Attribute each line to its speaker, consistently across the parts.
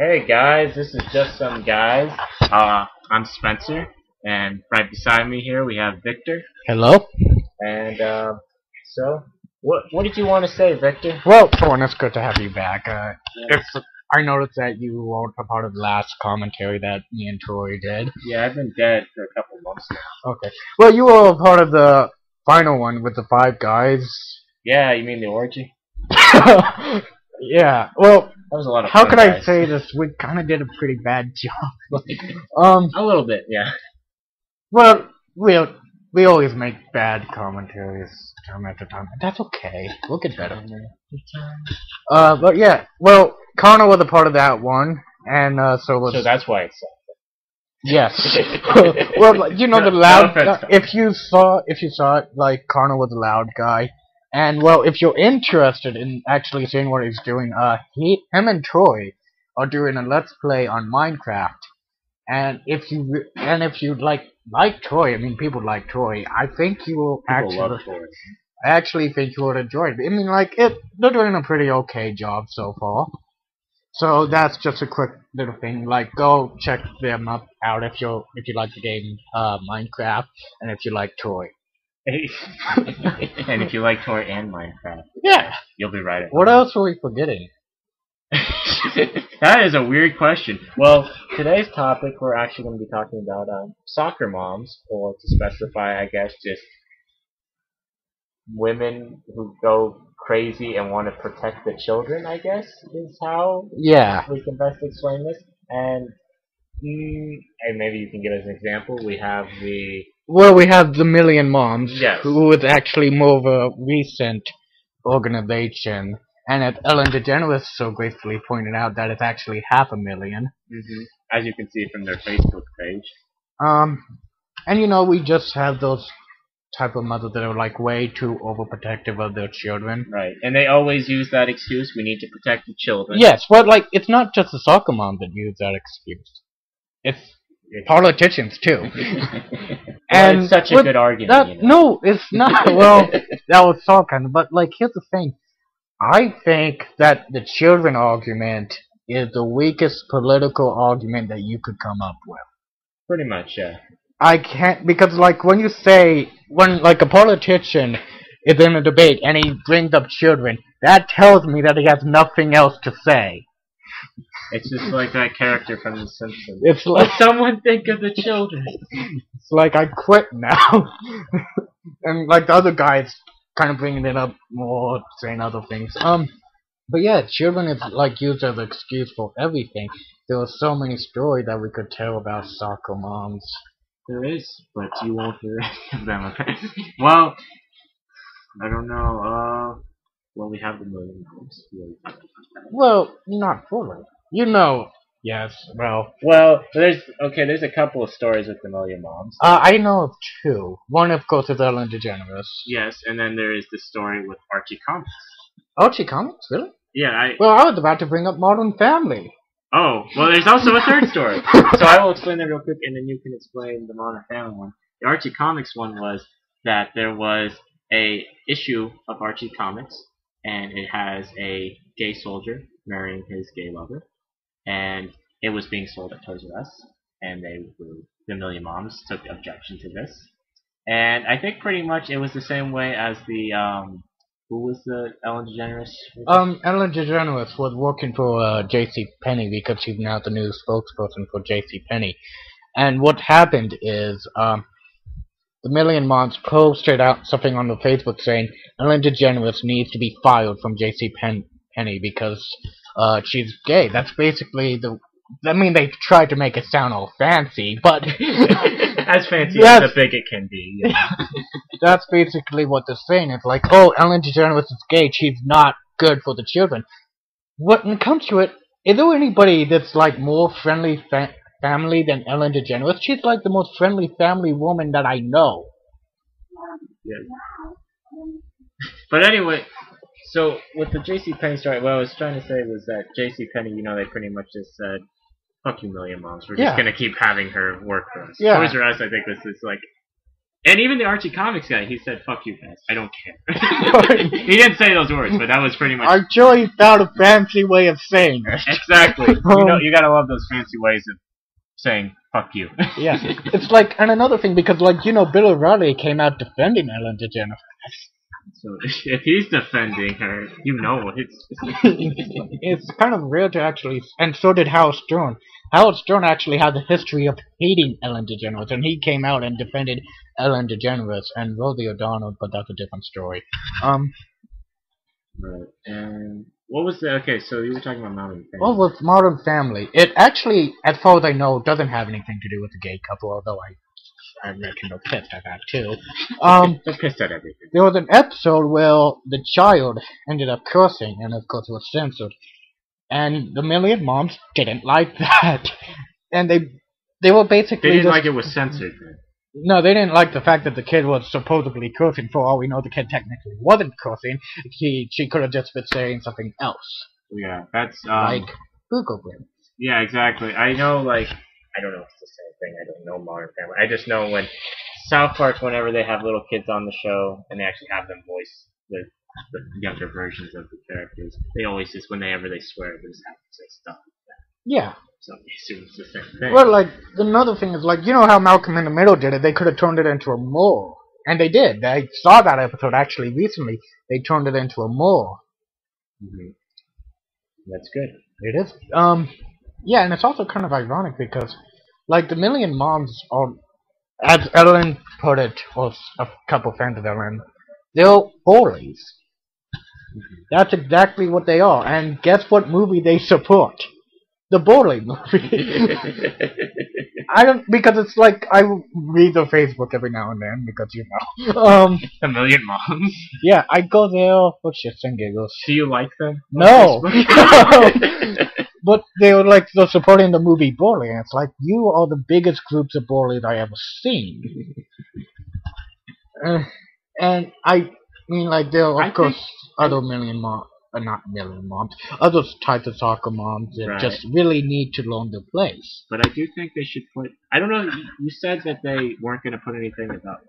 Speaker 1: Hey guys, this is just some guys. I'm Spencer, and right beside me here we have Victor.
Speaker 2: Hello?
Speaker 1: And so, what did you want to say, Victor?
Speaker 2: Well, for one, it's good to have you back.
Speaker 1: Yes.
Speaker 2: I noticed that you weren't a part of the last commentary that me and Troy did.
Speaker 1: Yeah, I've been dead for a couple months now.
Speaker 2: Okay. Well, you were a part of the final one with the 5 guys.
Speaker 1: Yeah, you mean the orgy?
Speaker 2: Yeah. Well,
Speaker 1: That was a lot of
Speaker 2: how
Speaker 1: fun,
Speaker 2: could I
Speaker 1: guys.
Speaker 2: say this? We kind of did a pretty bad job.
Speaker 1: A little bit, yeah.
Speaker 2: Well, we always make bad commentaries time after time. That's okay. We'll get better. But yeah. Well, Connor was a part of that one, and so was.
Speaker 1: So that's why it's.
Speaker 2: Yes. Well, you know the loud. If you saw it, like Connor was a loud guy, and well, if you're interested in actually seeing what he's doing, him and Troy are doing a let's play on Minecraft, and if you like Troy, I mean people like Troy, I think you will I actually think you would enjoy it. I mean, they're doing a pretty okay job so far. So that's just a quick little thing. Like, go check them out if you like the game Minecraft, and if you like Troy.
Speaker 1: And if you like Troy and Minecraft,
Speaker 2: Yeah.
Speaker 1: you'll be right.
Speaker 2: What else are we forgetting?
Speaker 1: That is a weird question. Well, today's topic we're actually going to be talking about soccer moms, or to specify, I guess, just women who go crazy and want to protect the children, I guess, is how we can best explain this. And maybe you can give us an example. We have
Speaker 2: the Million Moms,
Speaker 1: yes,
Speaker 2: who is actually more of a recent organization. And as Ellen DeGeneres so gracefully pointed out, that it's actually 500,000.
Speaker 1: As you can see from their Facebook page.
Speaker 2: And we just have those type of mothers that are like way too overprotective of their children.
Speaker 1: Right, and they always use that excuse, we need to protect the children.
Speaker 2: Yes, but it's not just the soccer moms that use that excuse. It's politicians too.
Speaker 1: And it's such a good argument.
Speaker 2: No, it's not. Well, that was all kind of. But here's the thing. I think that the children argument is the weakest political argument that you could come up with.
Speaker 1: Pretty much, yeah.
Speaker 2: I can't, because when a politician is in a debate and he brings up children, that tells me that he has nothing else to say.
Speaker 1: It's just like that character from The Simpsons.
Speaker 2: It's like,
Speaker 1: someone think of the children.
Speaker 2: It's like I quit now. And the other guy's kind of bringing it up more, saying other things. But yeah, children is used as an excuse for everything. There are so many stories that we could tell about soccer moms.
Speaker 1: There is, but you won't hear any of them. Well, I don't know. Well, we have the Million Moms.
Speaker 2: Well, not fully. Yes.
Speaker 1: Well, there's a couple of stories with the Million Moms.
Speaker 2: I know of 2. One, of course, is Ellen DeGeneres.
Speaker 1: Yes, and then there is the story with Archie Comics.
Speaker 2: Archie Comics, really?
Speaker 1: Yeah,
Speaker 2: I was about to bring up Modern Family.
Speaker 1: Oh, well, there's also a third story. So I will explain that real quick, and then you can explain the Modern Family one. The Archie Comics one was that there was a issue of Archie Comics, and it has a gay soldier marrying his gay lover, and it was being sold at Toys R Us, and the Million Moms took objection to this. And I think pretty much it was the same way as the who was the Ellen DeGeneres?
Speaker 2: Ellen DeGeneres was working for J.C. Penney because she's now the new spokesperson for J.C. Penney. And what happened is, the Million Moms posted out something on the Facebook saying Ellen DeGeneres needs to be fired from J.C. Penney because she's gay. That's basically they tried to make it sound all fancy, but
Speaker 1: as fancy as a bigot can be. Yeah.
Speaker 2: That's basically what they're saying. It's like, oh, Ellen DeGeneres is gay. She's not good for the children. When it comes to it, is there anybody that's more friendly family than Ellen DeGeneres? She's the most friendly family woman that I know.
Speaker 1: Yeah. But anyway, so with the JCPenney story, what I was trying to say was that JCPenney, they pretty much just said, fuck you, Million Moms. We're just going to keep having her work for us.
Speaker 2: Yeah.
Speaker 1: Toys R Us, I think, was just And even the Archie Comics guy, he said, "Fuck you guys, I don't care." He didn't say those words, but that was pretty much.
Speaker 2: I'm sure he found a fancy way of saying it.
Speaker 1: Exactly. You gotta love those fancy ways of saying "fuck you."
Speaker 2: Yeah, it's like, and another thing, because like Bill O'Reilly came out defending Ellen DeGeneres.
Speaker 1: So if he's defending her,
Speaker 2: it's kind of rare to actually, and so did Howard Stern. Howard Stern actually has a history of hating Ellen DeGeneres, and he came out and defended Ellen DeGeneres and Rosie O'Donnell, but that's a different story.
Speaker 1: Right. And what was the okay? So you were talking about Modern Family.
Speaker 2: Well, with Modern Family, it actually, as far as I know, doesn't have anything to do with the gay couple, although I'm making no pissed at that too.
Speaker 1: They're pissed at everything.
Speaker 2: There was an episode where the child ended up cursing, and of course it was censored. And the Million Moms didn't like that, and they were basically.
Speaker 1: They didn't like it was censored.
Speaker 2: No, they didn't like the fact that the kid was supposedly cursing. For all we know, the kid technically wasn't cursing. She could have just been saying something else.
Speaker 1: Yeah, that's
Speaker 2: like Google Brains.
Speaker 1: Yeah, exactly. I know, I don't know if it's the same thing. I don't know Modern Family. I just know when South Park, whenever they have little kids on the show and they actually have them voice the younger versions of the characters, they always just whenever they swear, they just have to say stuff like that.
Speaker 2: Yeah.
Speaker 1: So I assume it's the same thing.
Speaker 2: Well, another thing is, how Malcolm in the Middle did it, they could have turned it into a mole. And they did. I saw that episode actually recently. They turned it into a mole.
Speaker 1: Mm-hmm. That's good.
Speaker 2: It is. Yeah, and it's also kind of ironic because, the Million Moms are, as Ellen put it, or a couple fans of Ellen, they're bullies. Mm-hmm. That's exactly what they are. And guess what movie they support? The bully movie. Because it's I read their Facebook every now and then, because
Speaker 1: The Million Moms?
Speaker 2: Yeah, I go there for shits and giggles.
Speaker 1: Do you like them?
Speaker 2: No! But they're supporting the movie Bully, and it's you are the biggest groups of bullies I ever seen. And I mean, there are, of course, other Million Moms. Not Million Moms, other types of soccer moms that just really need to learn their place.
Speaker 1: But I do think they should put. I don't know. You said that they weren't going to put anything about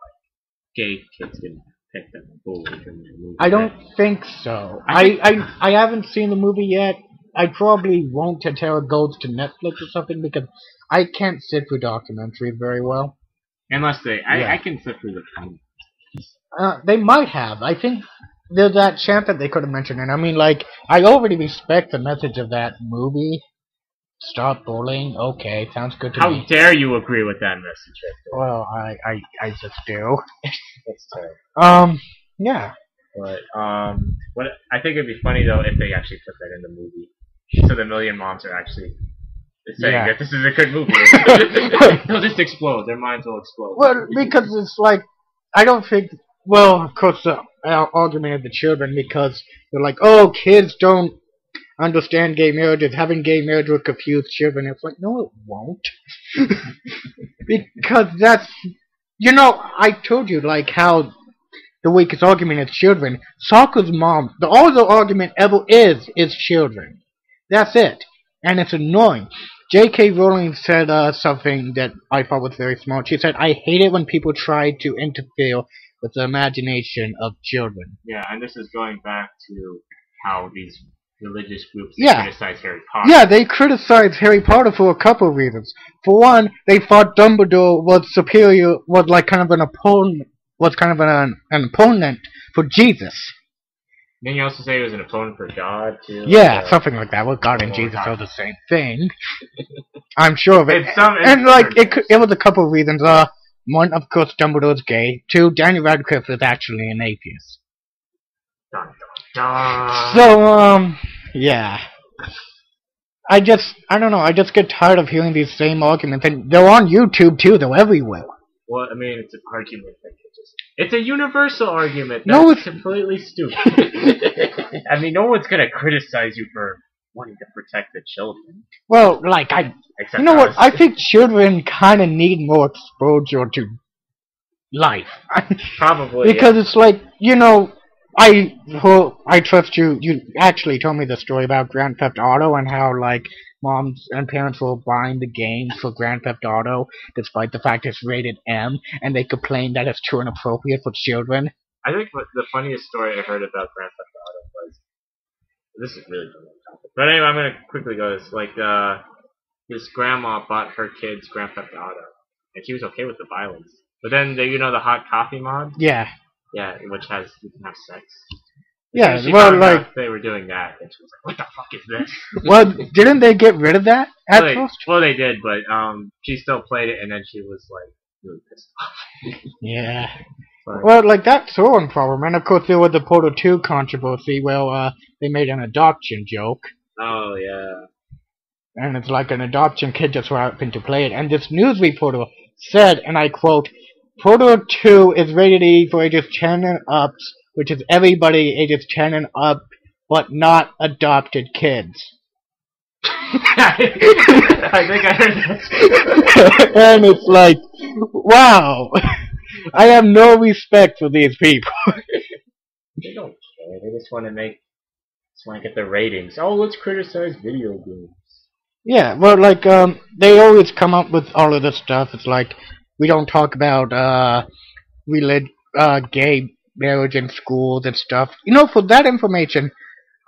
Speaker 1: gay kids getting picked up and bullied in the movie.
Speaker 2: I don't think so. I haven't seen the movie yet. I probably won't until it goes to Netflix or something, because I can't sit through documentaries very well.
Speaker 1: Unless I can sit through the film.
Speaker 2: They might have. I think there's that chance that they could have mentioned it. I mean, I already respect the message of that movie. Stop bullying. Okay, sounds good to me.
Speaker 1: How dare you agree with that message?
Speaker 2: Well, I just do.
Speaker 1: That's terrible.
Speaker 2: Yeah.
Speaker 1: But what I think it'd be funny though if they actually put that in the movie, so the Million Moms are actually saying that this is a good movie. They'll just explode. Their minds will explode.
Speaker 2: Well, because it's I don't think. Well, of course, the argument of the children, because they're oh, kids don't understand gay marriages. Having gay marriage will confuse children. It's no, it won't. Because that's, I told you, how the weakest argument is children. Soccer's mom, all the argument ever is children. That's it. And it's annoying. J.K. Rowling said something that I thought was very smart. She said, I hate it when people try to interfere with the imagination of children.
Speaker 1: Yeah, and this is going back to how these religious groups criticize Harry Potter.
Speaker 2: Yeah, they criticize Harry Potter for a couple of reasons. For one, they thought Dumbledore was superior, was kind of an opponent, an opponent for Jesus.
Speaker 1: Then you also say he was an opponent for God, too?
Speaker 2: Yeah, something like that. Well, God and Jesus are the same thing. I'm sure of it. It was a couple of reasons. One, of course, Dumbledore's gay. Two, Daniel Radcliffe is actually an atheist.
Speaker 1: Dun, dun, dun.
Speaker 2: So, yeah. I don't know, I just get tired of hearing these same arguments, and they're on YouTube, too, they're everywhere.
Speaker 1: Well, I mean, it's an argument that it's a universal argument
Speaker 2: that's
Speaker 1: completely stupid. I mean, no one's gonna criticize you for wanting to protect the children.
Speaker 2: Well, I think children kind of need more exposure to life.
Speaker 1: Probably.
Speaker 2: Because it's I trust you. You actually told me the story about Grand Theft Auto and how like moms and parents were buying the games for Grand Theft Auto despite the fact it's rated M, and they complain that it's too inappropriate for children.
Speaker 1: I think the funniest story I heard about Grand Theft Auto was, this is really from the topic, but anyway, I'm gonna quickly go. This like his grandma bought her kids Grand Theft Auto, and she was okay with the violence. But then the hot coffee mod,
Speaker 2: Yeah.
Speaker 1: yeah, which has you can have sex.
Speaker 2: Yeah,
Speaker 1: She
Speaker 2: well,
Speaker 1: found
Speaker 2: like,
Speaker 1: out they were doing that, and she was like, "What the fuck is this?"
Speaker 2: well, didn't they get rid of that at first?
Speaker 1: Well, they did, but she still played it, and then she was like really pissed off.
Speaker 2: Yeah.
Speaker 1: But,
Speaker 2: Well, like, that's one problem, and of course there was the Portal 2 controversy, where, they made an adoption joke,
Speaker 1: oh yeah.
Speaker 2: and it's like an adoption kid just happened to play it, and this news reporter said, and I quote, Portal 2 is rated E for ages 10 and ups, which is everybody ages 10 and up, but not adopted kids.
Speaker 1: I think I heard that.
Speaker 2: And it's like, wow, I have no respect for these people.
Speaker 1: They don't care. They just want to get the ratings. Oh, let's criticize video games.
Speaker 2: Yeah, well, like, they always come up with all of this stuff. It's like, we don't talk about, gay marriage in schools and stuff. For that information,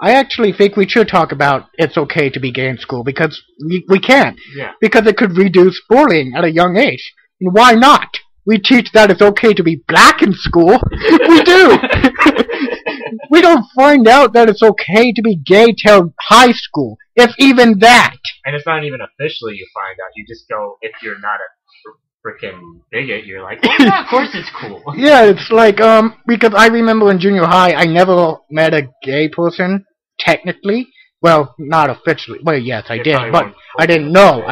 Speaker 2: I actually think we should talk about it's okay to be gay in school, because we can't.
Speaker 1: Yeah.
Speaker 2: Because it could reduce bullying at a young age. And why not? We teach that it's okay to be black in school. We do! We don't find out that it's okay to be gay till high school, if even that.
Speaker 1: And it's not even officially you find out. You just go, if you're not a freaking bigot, you're like, well, yeah, of course it's cool.
Speaker 2: Yeah, it's like, because I remember in junior high, I never met a gay person, technically. Well, not officially. Well, yes, I did, but I didn't know.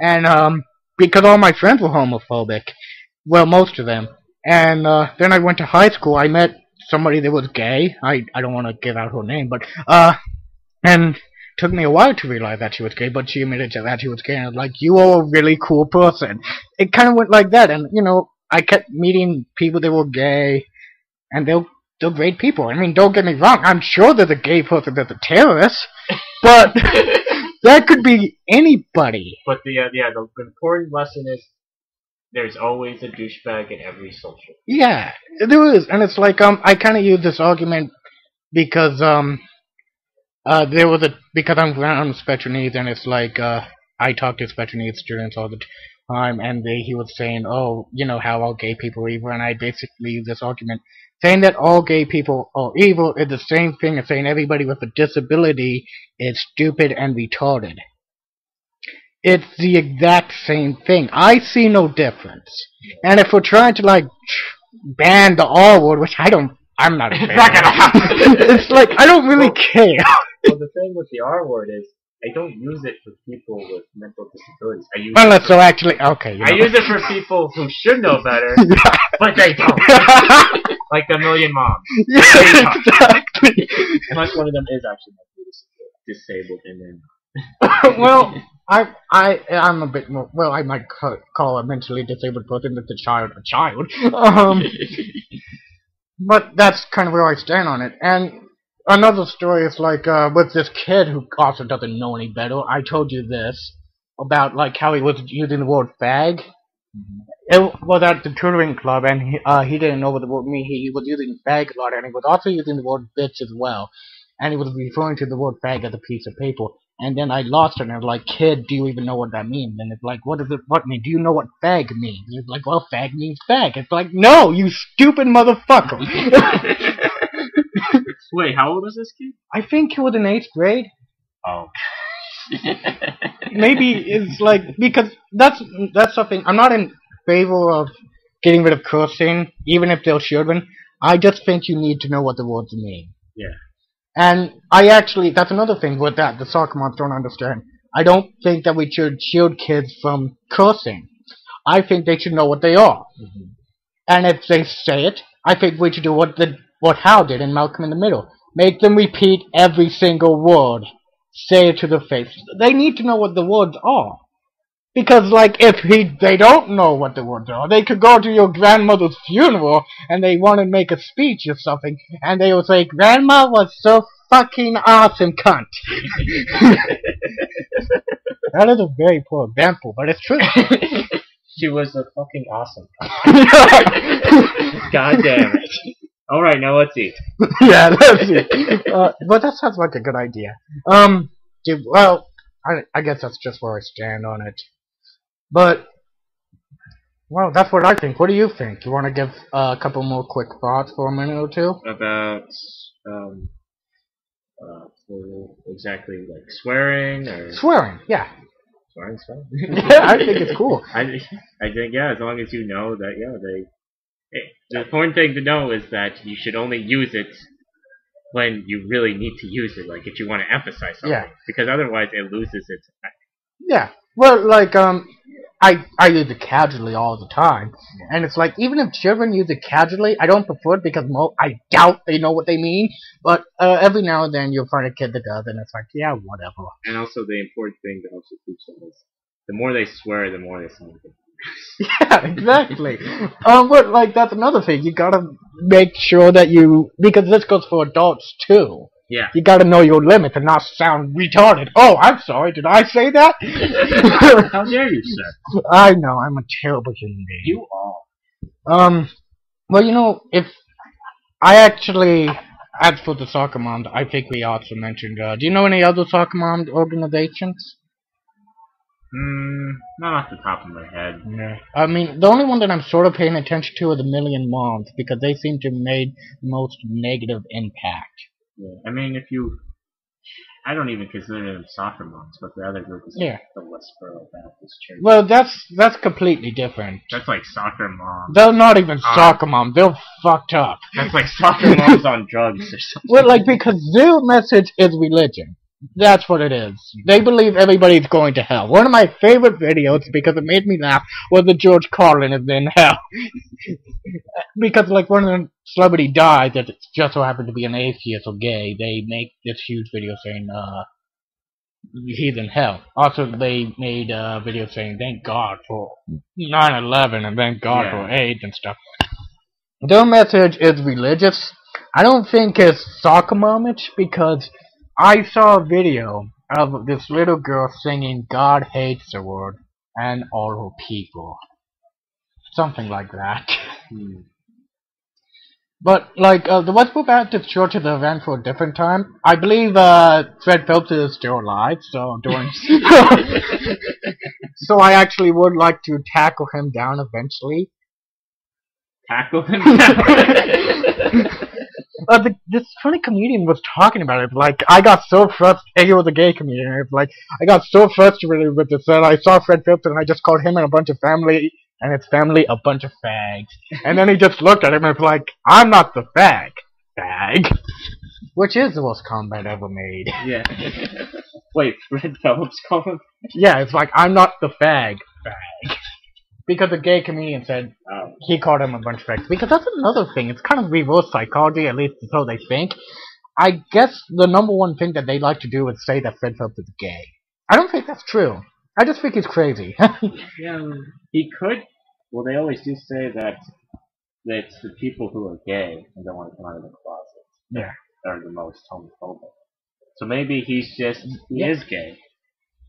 Speaker 2: And, because all my friends were homophobic. Well, most of them. And, then I went to high school, I met somebody that was gay. I don't want to give out her name, but, and took me a while to realize that she was gay, but she admitted that she was gay, and I was like, you are a really cool person. It kind of went like that, and, I kept meeting people that were gay, and they're great people. I mean, don't get me wrong, I'm sure there's a gay person that's a terrorist, but that could be anybody.
Speaker 1: But the important lesson is, there's always a douchebag in every social.
Speaker 2: Yeah, there is, and it's like, I kind of use this argument because, because I'm around special needs, and it's like, I talk to special needs students all the time, and he was saying, oh, how all gay people are evil, and I basically use this argument, saying that all gay people are evil is the same thing as saying everybody with a disability is stupid and retarded. It's the exact same thing. I see no difference. And if we're trying to, like, ban the R word, which I'm not a fan of. It's like, I don't really care.
Speaker 1: Well, the thing with the R word is, I don't use it for people with mental disabilities. I use it for people who should know better, but they don't. Like a million moms.
Speaker 2: Yeah, exactly.
Speaker 1: Unless one of them is actually mentally disabled, and then.
Speaker 2: Well, I'm a bit more. Well, I might call a mentally disabled person that's a child. But that's kind of where I stand on it. And another story is like with this kid who also doesn't know any better. I told you this about like how he was using the word fag. It was at the tutoring club, and he didn't know what the word meant. He was using fag a lot, and he was also using the word bitch as well. And he was referring to the word fag as a piece of paper. And then I lost it, and I was like, kid, do you even know what that means? And it's like, what does it mean? Do you know what fag means? And it's like, well, fag means fag. It's like, no, you stupid motherfucker.
Speaker 1: Wait, how old was this kid?
Speaker 2: I think he was in 8th grade.
Speaker 1: Oh.
Speaker 2: Maybe it's like, because that's something, I'm not in favor of getting rid of cursing, even if they're children. I just think you need to know what the words mean.
Speaker 1: Yeah.
Speaker 2: And that's another thing with that, the soccer moms don't understand. I don't think that we should shield kids from cursing. I think they should know what they are. Mm-hmm. And if they say it, I think we should do what Hal did in Malcolm in the Middle. Make them repeat every single word. Say it to their face. They need to know what the words are. Because, like, if they don't know what the words are, they could go to your grandmother's funeral and they want to make a speech or something, and they will say, "Grandma was so fucking awesome, cunt." That is a very poor example, but it's true.
Speaker 1: She was a fucking awesome cunt. God damn it. Alright, now let's eat.
Speaker 2: Yeah, let's see. But that sounds like a good idea. Well, I guess that's just where I stand on it. But, well, that's what I think. What do you think? You want to give a couple more quick thoughts for a minute or two?
Speaker 1: About, exactly, like, swearing, or...
Speaker 2: Swearing, yeah.
Speaker 1: Swearing's fun.
Speaker 2: Yeah, I think it's cool.
Speaker 1: I think, yeah, as long as you know that, yeah, the important thing to know is that you should only use it when you really need to use it, like if you want to emphasize something.
Speaker 2: Yeah.
Speaker 1: Because otherwise it loses its effect.
Speaker 2: Yeah. Well, like, I use it casually all the time. And it's like, even if children use it casually, I don't prefer it because I doubt they know what they mean. But every now and then you'll find a kid that does, and it's like, yeah, whatever.
Speaker 1: And also the important thing to also teach them is, the more they swear, the more they sound good.
Speaker 2: Yeah, exactly. But, like, that's another thing. You gotta make sure that because this goes for adults, too.
Speaker 1: Yeah.
Speaker 2: You gotta know your limits and not sound retarded. Oh, I'm sorry, did I say that?
Speaker 1: How dare you, sir?
Speaker 2: I know, I'm a terrible human being.
Speaker 1: You are.
Speaker 2: Well, you know, if I actually, as for the soccer mom, I think we also mentioned, do you know any other soccer mom organizations?
Speaker 1: Not off the top of my head.
Speaker 2: Yeah. I mean, the only one that I'm sort of paying attention to are the Million Moms, because they seem to have made the most negative impact.
Speaker 1: Yeah. I mean, I don't even consider them soccer moms, but the other group is the Westboro Baptist Church.
Speaker 2: Well, that's completely different.
Speaker 1: That's like soccer moms.
Speaker 2: They're not even soccer moms. They're fucked up.
Speaker 1: That's like soccer moms on drugs or something.
Speaker 2: Well, like, because their message is religion. That's what it is. They believe everybody's going to hell. One of my favorite videos, because it made me laugh, was the George Carlin is in hell. Because, like, when a celebrity dies that just so happened to be an atheist or gay, they make this huge video saying, he's in hell. Also, they made a video saying, thank God for 9/11 and thank God for AIDS and stuff. Their message is religious. I don't think it's soccer momish, because I saw a video of this little girl singing God hates the world and all her people. Something like that. But, like, the Westboro Baptist Church is an event for a different time. I believe, Fred Phelps is still alive, so so I actually would like to tackle him down eventually.
Speaker 1: Tackle him down?
Speaker 2: This funny comedian was talking about it. Like, I got so frustrated. He was a gay comedian. It's like, I got so frustrated with this that I saw Fred Phelps and I just called him and a bunch of family and his family a bunch of fags. And then he just looked at him and was like, I'm not the fag. Fag. Which is the worst comment ever made.
Speaker 1: Yeah. Wait, Fred Phelps called him?
Speaker 2: Yeah, it's like, I'm not the fag. Fag. Because the gay comedian said he called him a bunch of fags. Because that's another thing. It's kind of reverse psychology, at least so they think. I guess the number one thing that they like to do is say that Fred Phelps is gay. I don't think that's true. I just think he's crazy.
Speaker 1: Yeah, he could. Well, they always do say that it's the people who are gay and don't want to come out of the closet are the most homophobic. So maybe he is gay.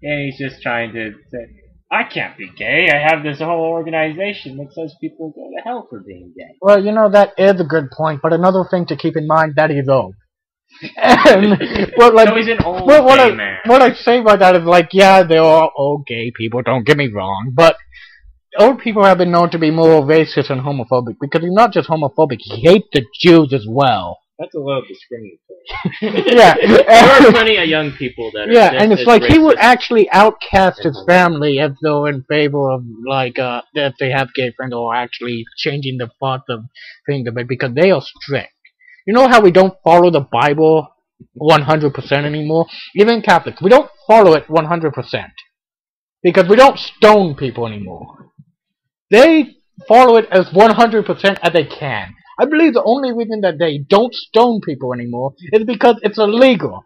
Speaker 1: And he's just trying to say, I can't be gay. I have this whole organization that says people go to hell for being gay.
Speaker 2: Well, you know, that is a good point, but another thing to keep in mind, that he's old. And, well, like,
Speaker 1: so he's an old gay man.
Speaker 2: What I say by that is, like, yeah, they're all old gay people, don't get me wrong, but old people have been known to be more racist and homophobic, because he's not just homophobic, he hates the Jews as well.
Speaker 1: That's a little discriminatory.
Speaker 2: Yeah.
Speaker 1: There are plenty of young people that are
Speaker 2: and it's like racist. He would actually outcast his family if they're in favor of, like, if they have gay friends or actually changing the thoughts of things of it, because they are strict. You know how we don't follow the Bible 100% anymore? Even Catholics, we don't follow it 100%. Because we don't stone people anymore. They follow it as 100% as they can. I believe the only reason that they don't stone people anymore is because it's illegal.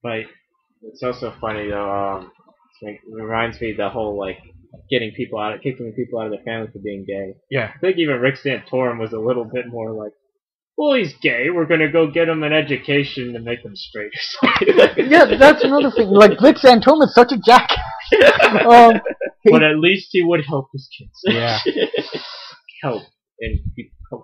Speaker 1: But it's also funny though, Like, it reminds me of the whole, like, kicking people out of their family for being gay.
Speaker 2: Yeah.
Speaker 1: I think even Rick Santorum was a little bit more like, well, he's gay, we're gonna go get him an education to make him straight or something.
Speaker 2: Yeah, that's another thing. Like, Rick Santorum is such a jackass.
Speaker 1: But at least he would help his kids.
Speaker 2: Yeah.
Speaker 1: Help, in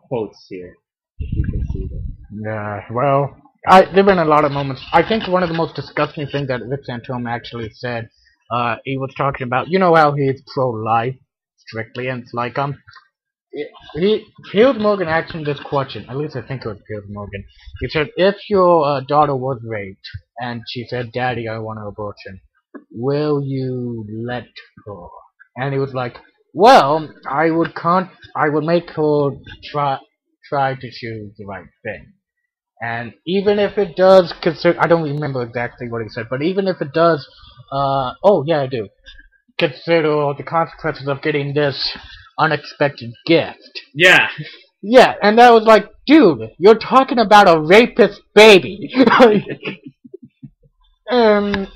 Speaker 1: quotes here, if you can see them.
Speaker 2: Yeah, well, there've been a lot of moments. I think one of the most disgusting things that Rick Santorum actually said, he was talking about, you know how he's pro-life, strictly, and it's like, Piers Morgan asked him this question, at least I think it was Piers Morgan. He said, if your daughter was raped, and she said, Daddy, I want an abortion, will you let her? And he was like, well, I would make her try to choose the right thing. And even if it does consider, I don't remember exactly what he said, but even if it does, oh yeah, I do, consider the consequences of getting this unexpected gift.
Speaker 1: Yeah.
Speaker 2: Yeah, and that was like, dude, you're talking about a rapist baby.
Speaker 1: And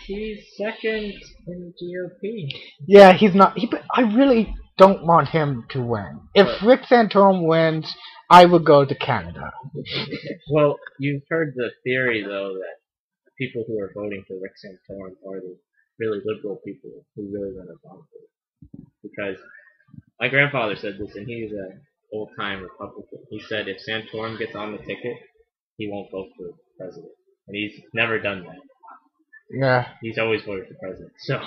Speaker 1: he's second in the GOP.
Speaker 2: Yeah, he's not. I really don't want him to win. If Rick Santorum wins, I would go to Canada.
Speaker 1: Well, you've heard the theory, though, that the people who are voting for Rick Santorum are the really liberal people who really want to vote for him. Because my grandfather said this, and he's an old-time Republican. He said if Santorum gets on the ticket, he won't vote for president. And he's never done that.
Speaker 2: Yeah.
Speaker 1: He's always voted for president, so...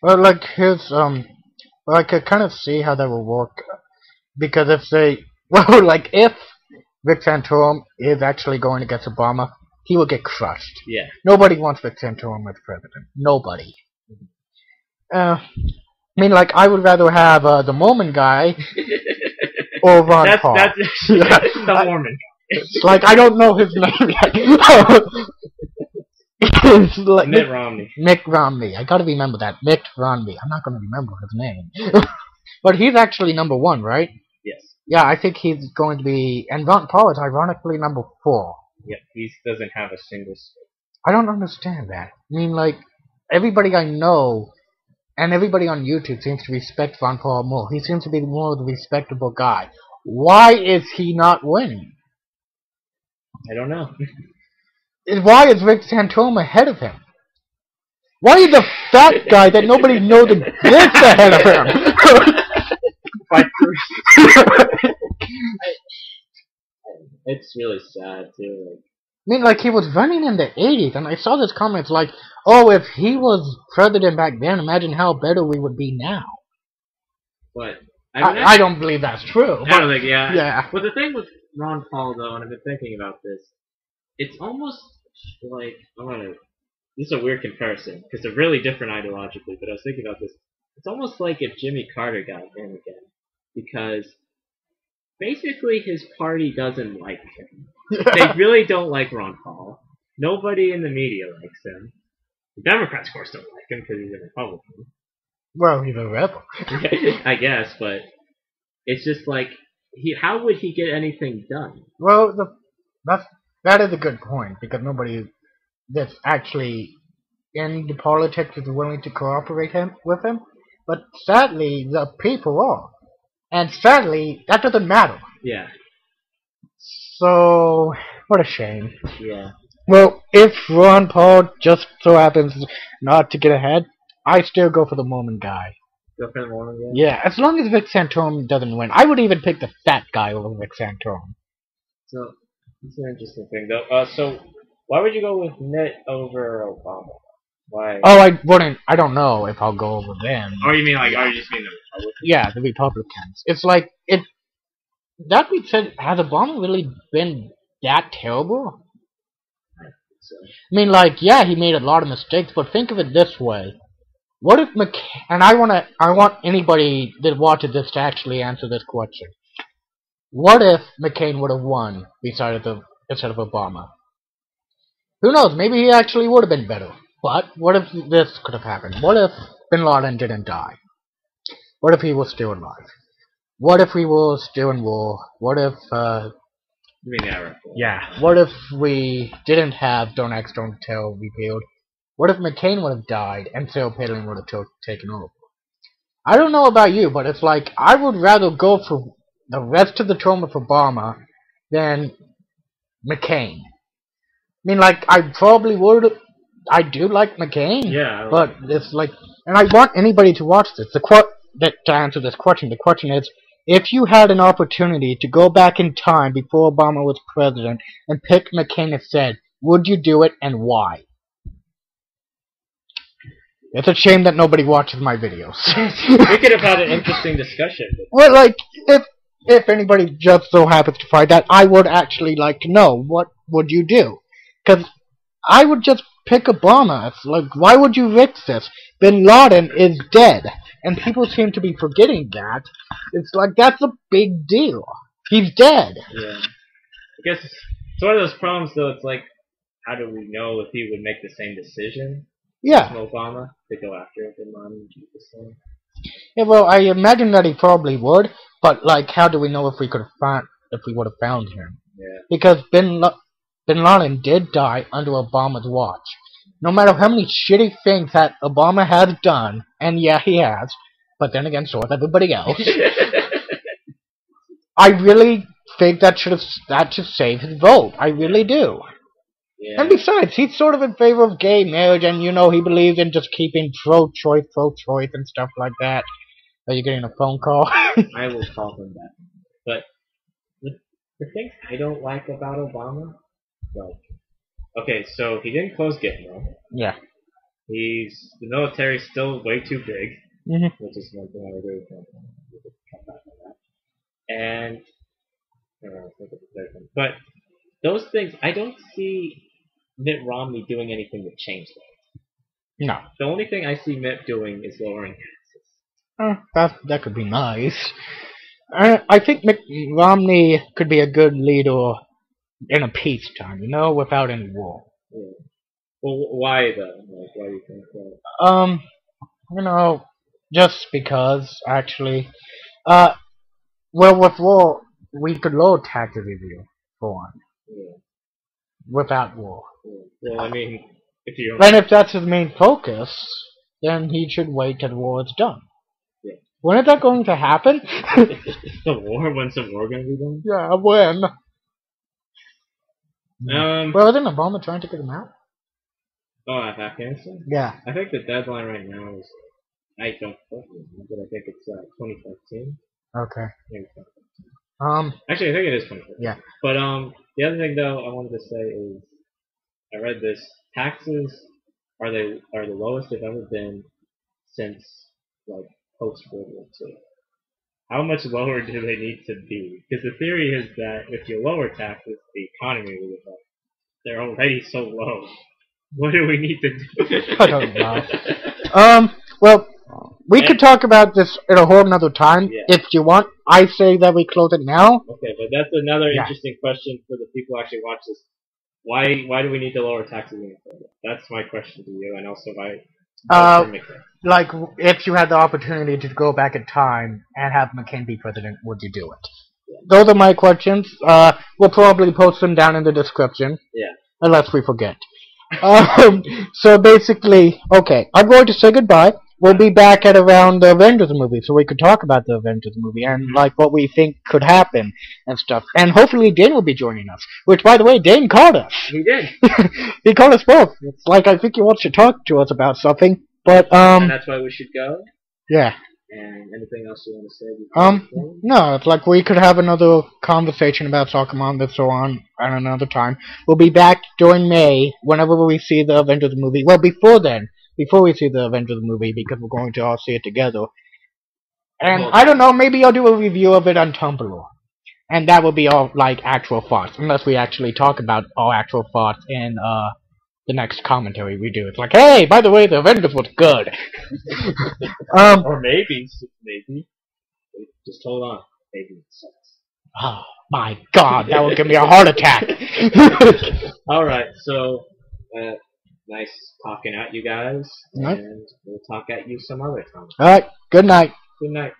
Speaker 2: Well, like, I could kind of see how that will work. Because if Rick Santorum is actually going against Obama, he will get crushed.
Speaker 1: Yeah.
Speaker 2: Nobody wants Rick Santorum as president. Nobody. I mean, like, I would rather have the Mormon guy or Ron Paul.
Speaker 1: That's the Mormon guy.
Speaker 2: Like, I don't know his name yet. It's like
Speaker 1: Mitt Romney.
Speaker 2: Mitt Romney. I gotta remember that. Mitt Romney. I'm not gonna remember his name. But he's actually number 1, right?
Speaker 1: Yes.
Speaker 2: Yeah, I think he's going to be... And Ron Paul is ironically number 4.
Speaker 1: Yeah, he doesn't have a single state.
Speaker 2: I don't understand that. I mean, like, everybody I know and everybody on YouTube seems to respect Ron Paul more. He seems to be more of the respectable guy. Why is he not winning?
Speaker 1: I don't know.
Speaker 2: Why is Rick Santorum ahead of him? Why is the fat guy that nobody knows exists ahead of him?
Speaker 1: It's really sad, too. Like,
Speaker 2: I mean, like, he was running in the 80s, and I saw this comment like, oh, if he was president back then, imagine how better we would be now.
Speaker 1: But
Speaker 2: I don't believe that's true.
Speaker 1: I don't think, yeah.
Speaker 2: Yeah.
Speaker 1: But the thing with Ron Paul, though, and I've been thinking about this, it's almost like, this is a weird comparison, because they're really different ideologically, but I was thinking about this. It's almost like if Jimmy Carter got in again, because basically his party doesn't like him. They really don't like Ron Paul. Nobody in the media likes him. The Democrats, of course, don't like him because he's a Republican.
Speaker 2: Well, he's a rebel.
Speaker 1: I guess, but it's just like, how would he get anything done?
Speaker 2: Well, that is a good point, because nobody that's actually in the politics is willing to cooperate with him. But sadly, the people are. And sadly, that doesn't matter.
Speaker 1: Yeah.
Speaker 2: So, what a shame.
Speaker 1: Yeah.
Speaker 2: Well, if Ron Paul just so happens not to get ahead, I still go for the Mormon guy.
Speaker 1: Go for the Mormon guy?
Speaker 2: Yeah, as long as Rick Santorum doesn't win. I would even pick the fat guy over Rick Santorum.
Speaker 1: So, it's an interesting thing, though. So, why would you go with Mitt over Obama? Why?
Speaker 2: Oh, I wouldn't. I don't know if I'll go over them.
Speaker 1: Oh, you mean like? Oh, you just mean the Republicans?
Speaker 2: Yeah, the Republicans. It's like it. That being said, has Obama really been that terrible?
Speaker 1: I think so.
Speaker 2: I mean, like, yeah, he made a lot of mistakes, but think of it this way: what if McCain? And I want anybody that watches this to actually answer this question. What if McCain would have won instead of Obama? Who knows? Maybe he actually would have been better. But what if this could have happened? What if Bin Laden didn't die? What if he was still alive? What if we were still in war? What if,
Speaker 1: You mean Iraq?
Speaker 2: yeah. What if we didn't have Don't Ask, Don't Tell repealed? What if McCain would have died and Sarah Palin would have taken over? I don't know about you, but it's like I would rather go for the rest of the term of Obama than McCain. I mean, like, I probably would. I do like McCain.
Speaker 1: Yeah.
Speaker 2: But it's like, and I want anybody to watch this. To answer this question, the question is, if you had an opportunity to go back in time before Obama was president and pick McCain instead, would you do it and why? It's a shame that nobody watches my videos.
Speaker 1: We could have had an interesting discussion.
Speaker 2: Well, like, if anybody just so happens to find that, I would actually like to know, what would you do? Because I would just pick Obama. It's like, why would you risk this? Bin Laden is dead. And people seem to be forgetting that. It's like, that's a big deal. He's dead.
Speaker 1: Yeah. I guess it's one of those problems, though. It's like, how do we know if he would make the same decision?
Speaker 2: Yeah.
Speaker 1: From Obama to go after Bin Laden and do the same?
Speaker 2: Yeah, well, I imagine that he probably would, but, like, how do we know if we would have found him?
Speaker 1: Yeah.
Speaker 2: Because Bin Laden did die under Obama's watch. No matter how many shitty things that Obama has done, and yeah, he has, but then again, so has everybody else, I really think that should save his vote. I really do. Yeah. And besides, he's sort of in favor of gay marriage, and, you know, he believes in just keeping pro-choice and stuff like that. Are you getting a phone call?
Speaker 1: I will call him back. But the things I don't like about Obama, like, okay, so he didn't close Gitmo.
Speaker 2: Yeah.
Speaker 1: The military's still way too big, which is one thing I agree with him. Cut back on that. And, I don't know, I think it's a third one. But those things, I don't see Mitt Romney doing anything to change that.
Speaker 2: No.
Speaker 1: The only thing I see Mitt doing is lowering taxes.
Speaker 2: That could be nice. I think Mitt Romney could be a good leader in a peacetime, you know, without any war.
Speaker 1: Yeah. Well, why though? Like, why do you think that?
Speaker 2: You know, just because, actually. Well, with war, we could lower taxes easier, for one.
Speaker 1: Yeah.
Speaker 2: Without war.
Speaker 1: Yeah. Well, I mean, if you
Speaker 2: don't... And if that's his main focus, then he should wait till the war is done.
Speaker 1: Yeah.
Speaker 2: When is that going to happen?
Speaker 1: The war? When's the war going to be done?
Speaker 2: Yeah, when? Well, isn't Obama trying to get him out?
Speaker 1: Oh, Afghanistan?
Speaker 2: Yeah.
Speaker 1: I think the deadline right now is, I don't know, but I think it's 2015.
Speaker 2: Okay.
Speaker 1: Maybe 2015. Actually, I think it is 2015.
Speaker 2: Yeah.
Speaker 1: But the other thing though I wanted to say is, I read this: taxes are the lowest they've ever been since like post World War II. How much lower do they need to be? Because the theory is that if you lower taxes, the economy will go up. They're already so low. What do we need to do?
Speaker 2: I don't know. Well, we could talk about this at a whole another time if you want. I say that we close it now.
Speaker 1: Okay, but that's another interesting question for the people who actually watch this. Why do we need to lower taxes in Canada? That's my question to you, and also
Speaker 2: like, if you had the opportunity to go back in time and have McCain be president, would you do it? Yeah. Those are my questions. We'll probably post them down in the description.
Speaker 1: Yeah.
Speaker 2: Unless we forget. So basically, okay, I'm going to say goodbye. We'll be back at around the Avengers movie, so we could talk about the Avengers movie and like what we think could happen and stuff. And hopefully Dane will be joining us. Which, by the way, Dane called us.
Speaker 1: He did.
Speaker 2: He called us both. It's like I think he wants to talk to us about something. But
Speaker 1: and that's why we should go.
Speaker 2: Yeah.
Speaker 1: And anything else you want to say?
Speaker 2: No, it's like we could have another conversation about soccer mom and so on at another time. We'll be back during May whenever we see the Avengers movie. Well, before then. Before we see the Avengers movie, because we're going to all see it together. And I don't know, maybe I'll do a review of it on Tumblr. And that will be all, like, actual thoughts. Unless we actually talk about all actual thoughts in, the next commentary we do. It's like, hey, by the way, the Avengers was good.
Speaker 1: Or maybe. Just hold on. Maybe it sucks.
Speaker 2: Oh, my God, that will give me a heart attack.
Speaker 1: Alright, so, nice talking at you guys, and we'll talk at you some other time.
Speaker 2: Alright, good night.
Speaker 1: Good night.